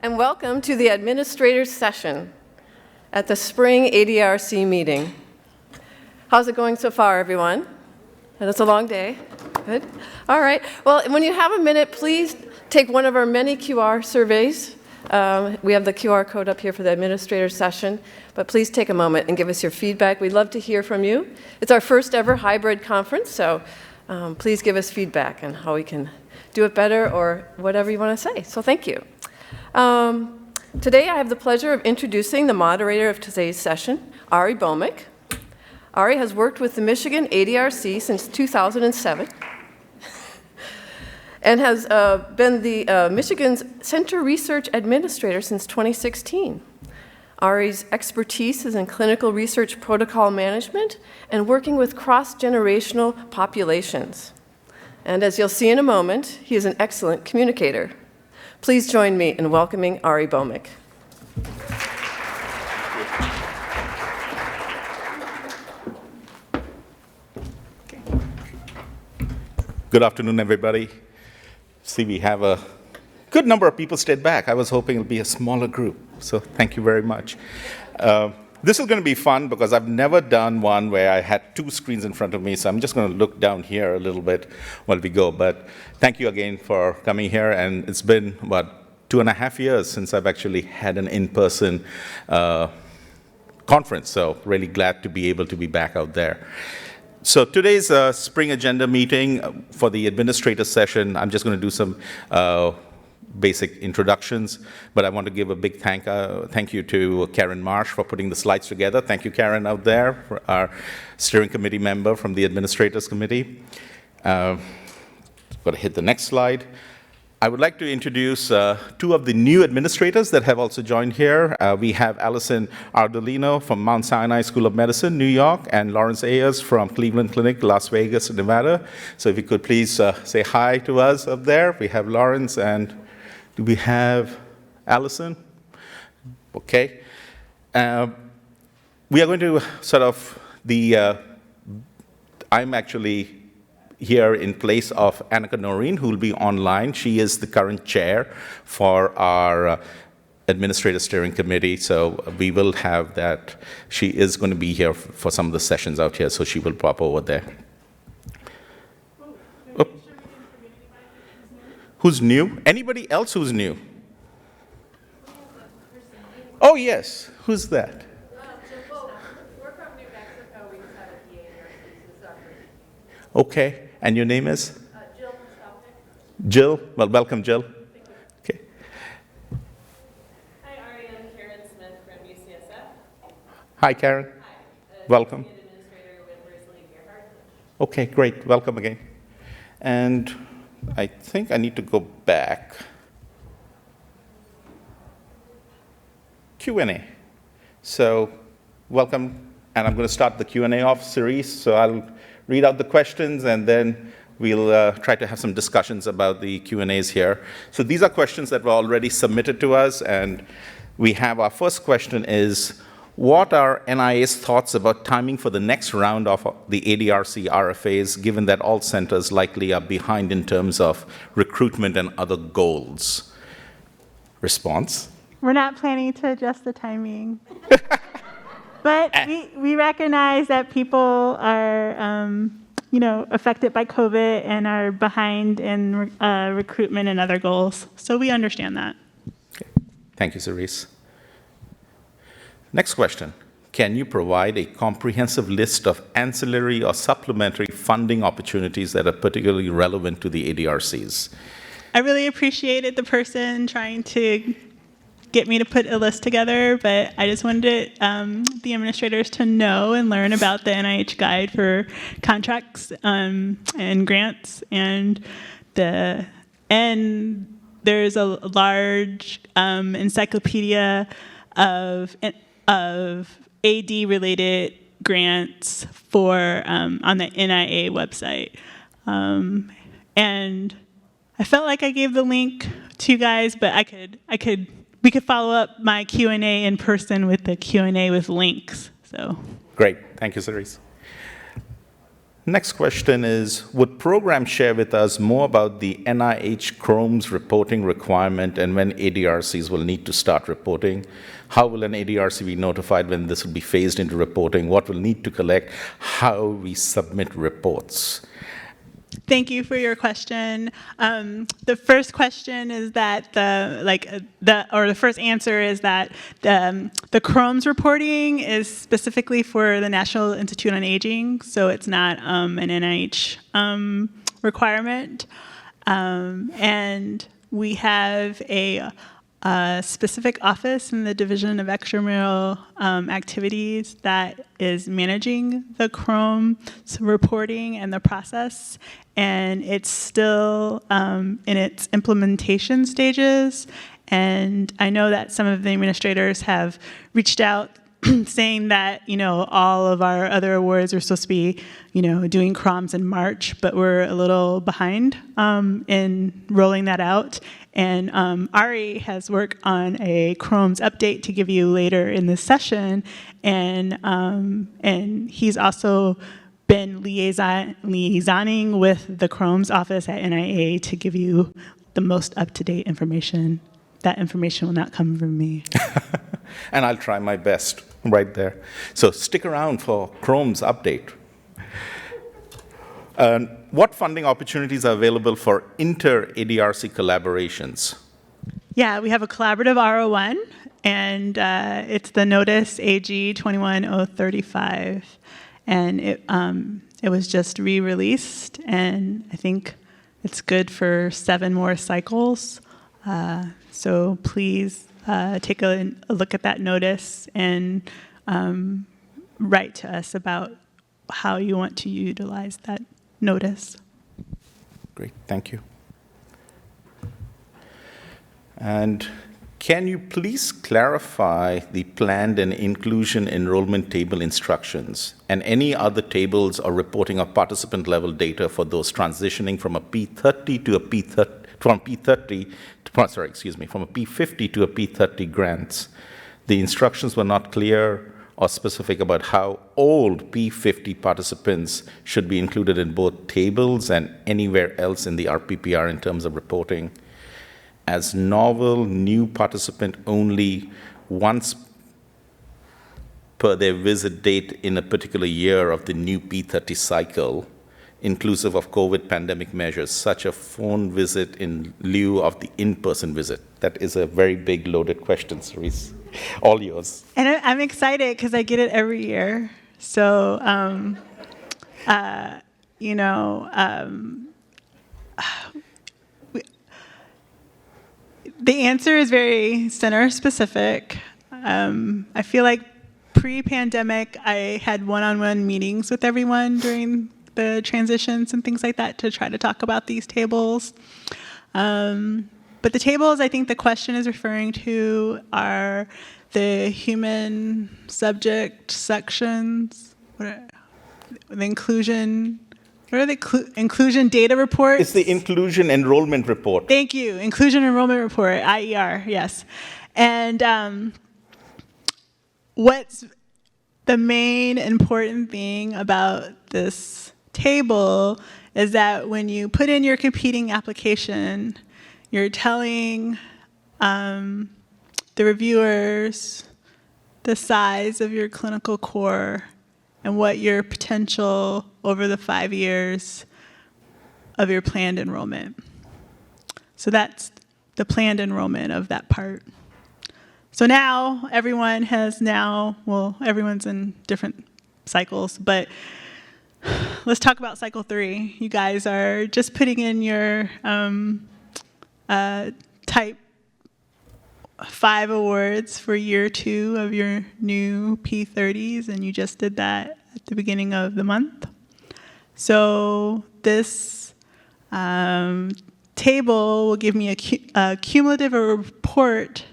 and welcome to the Administrators Session at the Spring ADRC Meeting. How's it going so far, everyone? And it's a long day. Good. All right. Well, when you have a minute, please take one of our many QR surveys. We have the QR code up here for the Administrators Session, but please take a moment and give us your feedback. We'd love to hear from you. It's our first ever hybrid conference, so please give us feedback on how we can do it better or whatever you want to say. So thank you. Today I have the pleasure of introducing the moderator of today's session, Ari Bhaumik. Ari has worked with the Michigan ADRC since 2007 and has been the Michigan's Center Research Administrator since 2016. Ari's expertise is in clinical research protocol management and working with cross-generational populations. And as you'll see in a moment, he is an excellent communicator. Please join me in welcoming Ari Bhaumik. Good afternoon, everybody. See, we have a good number of people stayed back. I was hoping it'll be a smaller group, so thank you very much. This is going to be fun because I've never done one where I had two screens in front of me, so I'm just going to look down here a little bit while we go. But thank you again for coming here, and it's been, 2.5 years since I've actually had an in-person conference, so really glad to be able to be back out there. So today's spring agenda meeting for the administrator session, I'm just going to do some basic introductions, but I want to give a big thank you to Karen Marsh for putting the slides together. Thank you, Karen, out there, for our steering committee member from the administrators committee. Got to hit the next slide. I would like to introduce two of the new administrators that have also joined here. We have Alison Ardelino from Mount Sinai School of Medicine, New York, and Lawrence Ayers from Cleveland Clinic, Las Vegas, Nevada. So if you could please say hi to us up there. We have Lawrence, and do we have Alison? Okay. We are going to I'm actually here in place of Annika Noreen, who will be online. She is the current chair for our Administrative Steering Committee, so we will have that. She is going to be here for some of the sessions out here, so she will pop over there. Oh. Who's new? Anybody else who's new? Oh, yes. Who's that? We're from New Mexico. We just had a PA here. Okay. And your name is? Jill from Spring. Jill? Well, welcome, Jill. Okay. Hi, Ari. I'm Karen Smith from UCSF. Hi, Karen. Hi. Welcome. Administrator with Risley Gerhard. Okay, great. Welcome again. And I think I need to go back. Q&A. So welcome, and I'm going to start the Q&A off, Cerise. So I'll read out the questions, and then we'll try to have some discussions about the Q&As here. So these are questions that were already submitted to us, and we have our first question is, what are NIA's thoughts about timing for the next round of the ADRC RFAs, given that all centers likely are behind in terms of recruitment and other goals? Response? We're not planning to adjust the timing. But we recognize that people are, affected by COVID and are behind in recruitment and other goals. So we understand that. Okay. Thank you, Cerise. Next question. Can you provide a comprehensive list of ancillary or supplementary funding opportunities that are particularly relevant to the ADRCs? I really appreciated the person trying to get me to put a list together, but I just wanted the administrators to know and learn about the NIH guide for contracts and grants, and there's a large encyclopedia of AD-related grants for on the NIA website, and I felt like I gave the link to you guys, but we could follow up my Q&A in person with the Q&A with links. So great. Thank you, Cerise. Next question is, would program share with us more about the NIH CROMS reporting requirement and when ADRCs will need to start reporting? How will an ADRC be notified when this will be phased into reporting? What will need to collect? How we submit reports? Thank you for your question. The first question is that the first answer is that the CROMS reporting is specifically for the National Institute on Aging, so it's not an NIH requirement. And we have a specific office in the Division of Extramural Activities that is managing the CROMS reporting and the process, and it's still in its implementation stages. And I know that some of the administrators have reached out saying that, all of our other awards are supposed to be, doing CROMS in March, but we're a little behind in rolling that out. And Ari has worked on a CROMS update to give you later in this session, and he's also been liaisoning with the CROMS office at NIA to give you the most up-to-date information. That information will not come from me. And I'll try my best right there. So stick around for CROMS update. What funding opportunities are available for inter-ADRC collaborations? Yeah, we have a collaborative R01, and it's the Notice AG 21035, and it was just re-released, and I think it's good for 7 more cycles. So please take a look at that notice and write to us about how you want to utilize that notice. Great, thank you. And can you please clarify the planned and inclusion enrollment table instructions and any other tables or reporting of participant level data for those transitioning from a P30 to a from a P50 to a P30 grants? The instructions were not clear or specific about how old P50 participants should be included in both tables and anywhere else in the RPPR in terms of reporting. As novel new participant only once per their visit date in a particular year of the new P30 cycle, inclusive of COVID pandemic measures, such a phone visit in lieu of the in-person visit? That is a very big loaded question, Cerise. All yours. And I'm excited because I get it every year. So, the answer is very center specific. I feel like pre-pandemic, I had one-on-one meetings with everyone during the transitions and things like that to try to talk about these tables. But the tables I think the question is referring to are the human subject sections, the inclusion, what are the inclusion data reports? It's the inclusion enrollment report. Thank you, inclusion enrollment report, IER, yes. And what's the main important thing about this table is that when you put in your competing application, you're telling the reviewers the size of your clinical core and what your potential over the 5 years of your planned enrollment. So that's the planned enrollment of that part. So now everyone's in different cycles, but let's talk about cycle 3. You guys are just putting in your type 5 awards for year 2 of your new P30s, and you just did that at the beginning of the month. So this table will give me a cumulative report